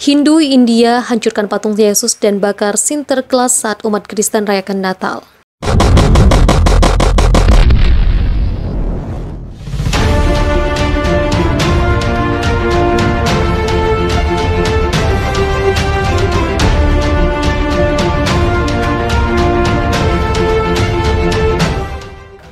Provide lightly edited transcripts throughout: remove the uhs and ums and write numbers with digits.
Hindu India hancurkan patung Yesus dan bakar Sinterklas saat umat Kristen rayakan Natal.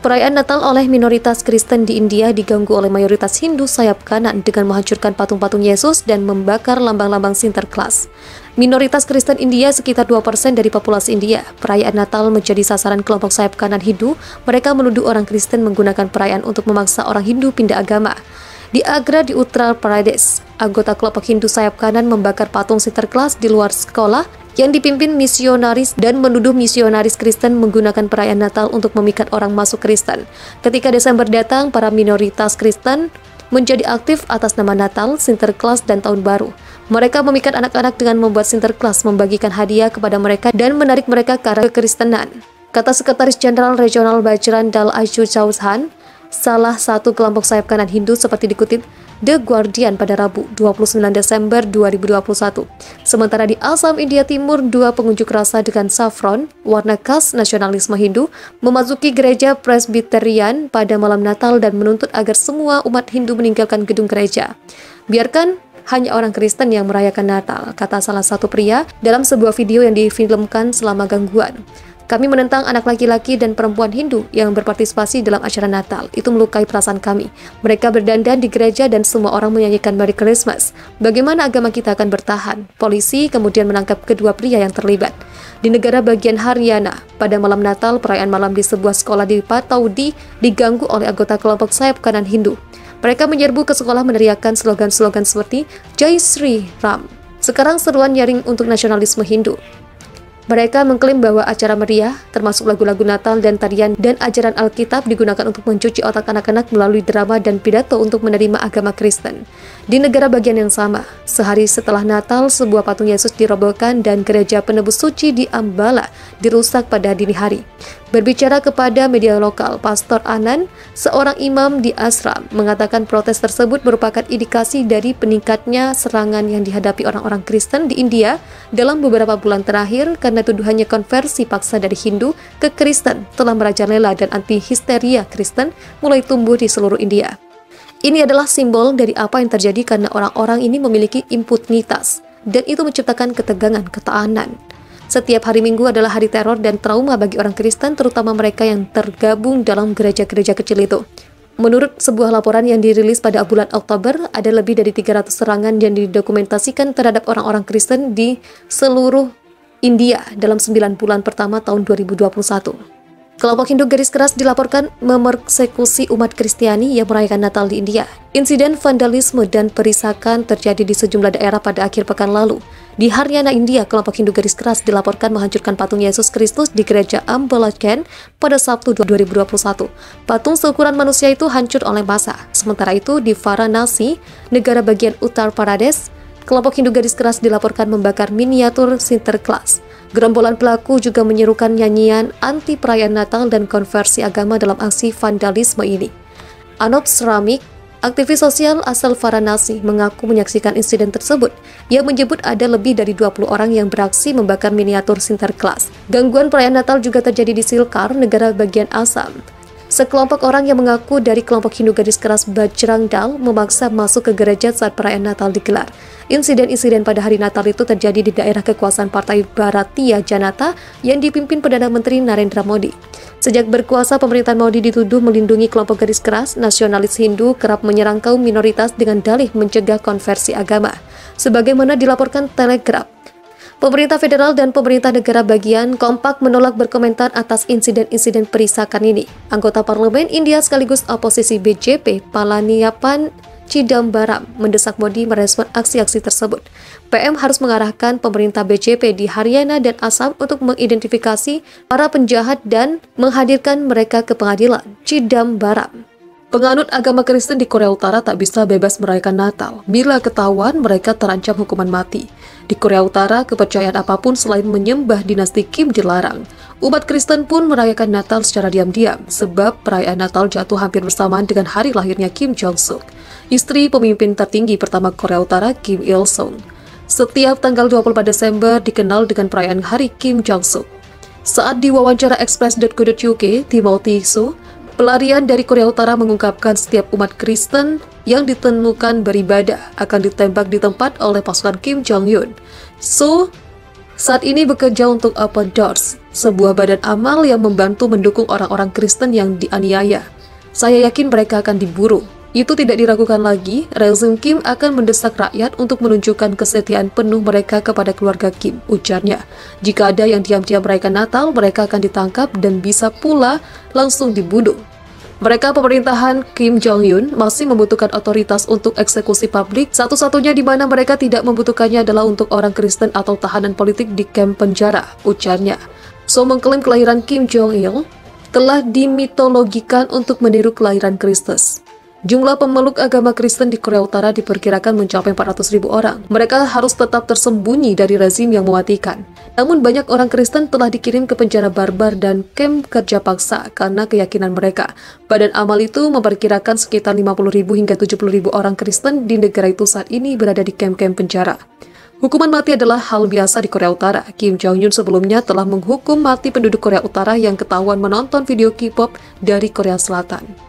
Perayaan Natal oleh minoritas Kristen di India diganggu oleh mayoritas Hindu sayap kanan dengan menghancurkan patung-patung Yesus dan membakar lambang-lambang Sinterklas. Minoritas Kristen India sekitar 2% dari populasi India. Perayaan Natal menjadi sasaran kelompok sayap kanan Hindu. Mereka menuduh orang Kristen menggunakan perayaan untuk memaksa orang Hindu pindah agama. Di Agra di Uttar Pradesh, anggota kelompok Hindu sayap kanan membakar patung Sinterklas di luar sekolah yang dipimpin misionaris dan menuduh misionaris Kristen menggunakan perayaan Natal untuk memikat orang masuk Kristen. Ketika Desember datang, para minoritas Kristen menjadi aktif atas nama Natal, Sinterklas, dan Tahun Baru. Mereka memikat anak-anak dengan membuat Sinterklas, membagikan hadiah kepada mereka, dan menarik mereka ke arah kekristenan. Kata Sekretaris Jenderal Regional Bajrang Dal Ashu Chauhan, salah satu kelompok sayap kanan Hindu seperti dikutip The Guardian pada Rabu 29 Desember 2021. Sementara di Assam, India Timur, dua pengunjuk rasa dengan saffron, warna khas nasionalisme Hindu, memasuki gereja Presbyterian pada malam Natal dan menuntut agar semua umat Hindu meninggalkan gedung gereja. Biarkan hanya orang Kristen yang merayakan Natal, kata salah satu pria dalam sebuah video yang difilmkan selama gangguan. Kami menentang anak laki-laki dan perempuan Hindu yang berpartisipasi dalam acara Natal. Itu melukai perasaan kami. Mereka berdandan di gereja dan semua orang menyanyikan Merry Christmas. Bagaimana agama kita akan bertahan? Polisi kemudian menangkap kedua pria yang terlibat. Di negara bagian Haryana, pada malam Natal, perayaan malam di sebuah sekolah di Pataudi diganggu oleh anggota kelompok sayap kanan Hindu. Mereka menyerbu ke sekolah meneriakkan slogan-slogan seperti Jai Sri Ram. Sekarang seruan nyaring untuk nasionalisme Hindu. Mereka mengklaim bahwa acara meriah, termasuk lagu-lagu Natal dan tarian dan ajaran Alkitab digunakan untuk mencuci otak anak-anak melalui drama dan pidato untuk menerima agama Kristen. Di negara bagian yang sama, sehari setelah Natal, sebuah patung Yesus dirobohkan dan gereja penebus suci di Ambala dirusak pada dini hari. Berbicara kepada media lokal, Pastor Anand, seorang imam di ashram, mengatakan protes tersebut merupakan indikasi dari peningkatnya serangan yang dihadapi orang-orang Kristen di India dalam beberapa bulan terakhir karena tuduhannya konversi paksa dari Hindu ke Kristen telah merajalela dan anti-histeria Kristen mulai tumbuh di seluruh India. Ini adalah simbol dari apa yang terjadi karena orang-orang ini memiliki impunitas dan itu menciptakan ketegangan, ketahanan. Setiap hari Minggu adalah hari teror dan trauma bagi orang Kristen, terutama mereka yang tergabung dalam gereja-gereja kecil itu. Menurut sebuah laporan yang dirilis pada bulan Oktober, ada lebih dari 300 serangan yang didokumentasikan terhadap orang-orang Kristen di seluruh India dalam 9 bulan pertama tahun 2021. Kelompok Hindu garis keras dilaporkan memersekusi umat Kristiani yang merayakan Natal di India. Insiden vandalisme dan perisakan terjadi di sejumlah daerah pada akhir pekan lalu. Di Haryana, India, kelompok Hindu garis keras dilaporkan menghancurkan patung Yesus Kristus di gereja Ambala Kent pada Sabtu 2021. Patung seukuran manusia itu hancur oleh massa. Sementara itu, di Varanasi, negara bagian Uttar Pradesh, kelompok Hindu garis keras dilaporkan membakar miniatur Sinterklas. Gerombolan pelaku juga menyerukan nyanyian anti perayaan Natal dan konversi agama dalam aksi vandalisme ini. Anup Sramik, aktivis sosial asal Varanasi, mengaku menyaksikan insiden tersebut. Ia menyebut ada lebih dari 20 orang yang beraksi membakar miniatur Sinterklas. Gangguan perayaan Natal juga terjadi di Silchar, negara bagian Assam. Sekelompok orang yang mengaku dari kelompok Hindu garis keras Bajrang Dal memaksa masuk ke gereja saat perayaan Natal digelar. Insiden-insiden pada hari Natal itu terjadi di daerah kekuasaan Partai Bharatiya Janata yang dipimpin Perdana Menteri Narendra Modi. Sejak berkuasa, pemerintahan Modi dituduh melindungi kelompok garis keras. Nasionalis Hindu kerap menyerang kaum minoritas dengan dalih mencegah konversi agama. Sebagaimana dilaporkan Telegraph, pemerintah federal dan pemerintah negara bagian kompak menolak berkomentar atas insiden-insiden perisakan ini. Anggota parlemen India sekaligus oposisi BJP, Palaniappan Chidambaram, mendesak Modi merespon aksi-aksi tersebut. PM harus mengarahkan pemerintah BJP di Haryana dan Assam untuk mengidentifikasi para penjahat dan menghadirkan mereka ke pengadilan. Chidambaram, penganut agama Kristen di Korea Utara, tak bisa bebas merayakan Natal. Bila ketahuan, mereka terancam hukuman mati. Di Korea Utara, kepercayaan apapun selain menyembah dinasti Kim dilarang. Umat Kristen pun merayakan Natal secara diam-diam, sebab perayaan Natal jatuh hampir bersamaan dengan hari lahirnya Kim Jong-suk, istri pemimpin tertinggi pertama Korea Utara, Kim Il-sung. Setiap tanggal 24 Desember dikenal dengan perayaan Hari Kim Jong-suk. Saat diwawancara express.co.uk, Timothy Soo, pelarian dari Korea Utara, mengungkapkan setiap umat Kristen yang ditemukan beribadah akan ditembak di tempat oleh pasukan Kim Jong-un. So, saat ini bekerja untuk Open Doors, sebuah badan amal yang membantu mendukung orang-orang Kristen yang dianiaya. Saya yakin mereka akan diburu. Itu tidak diragukan lagi, rezim Kim akan mendesak rakyat untuk menunjukkan kesetiaan penuh mereka kepada keluarga Kim, ujarnya. Jika ada yang diam-diam merayakan Natal, mereka akan ditangkap dan bisa pula langsung dibunuh. Mereka pemerintahan Kim Jong-un masih membutuhkan otoritas untuk eksekusi publik, satu-satunya di mana mereka tidak membutuhkannya adalah untuk orang Kristen atau tahanan politik di kamp penjara, ujarnya. So mengklaim kelahiran Kim Jong-il telah dimitologikan untuk meniru kelahiran Kristus. Jumlah pemeluk agama Kristen di Korea Utara diperkirakan mencapai 400.000 orang. Mereka harus tetap tersembunyi dari rezim yang mematikan. Namun banyak orang Kristen telah dikirim ke penjara barbar dan kamp kerja paksa karena keyakinan mereka. Badan amal itu memperkirakan sekitar 50.000 hingga 70.000 orang Kristen di negara itu saat ini berada di kamp-kamp penjara. Hukuman mati adalah hal biasa di Korea Utara. Kim Jong-un sebelumnya telah menghukum mati penduduk Korea Utara yang ketahuan menonton video K-pop dari Korea Selatan.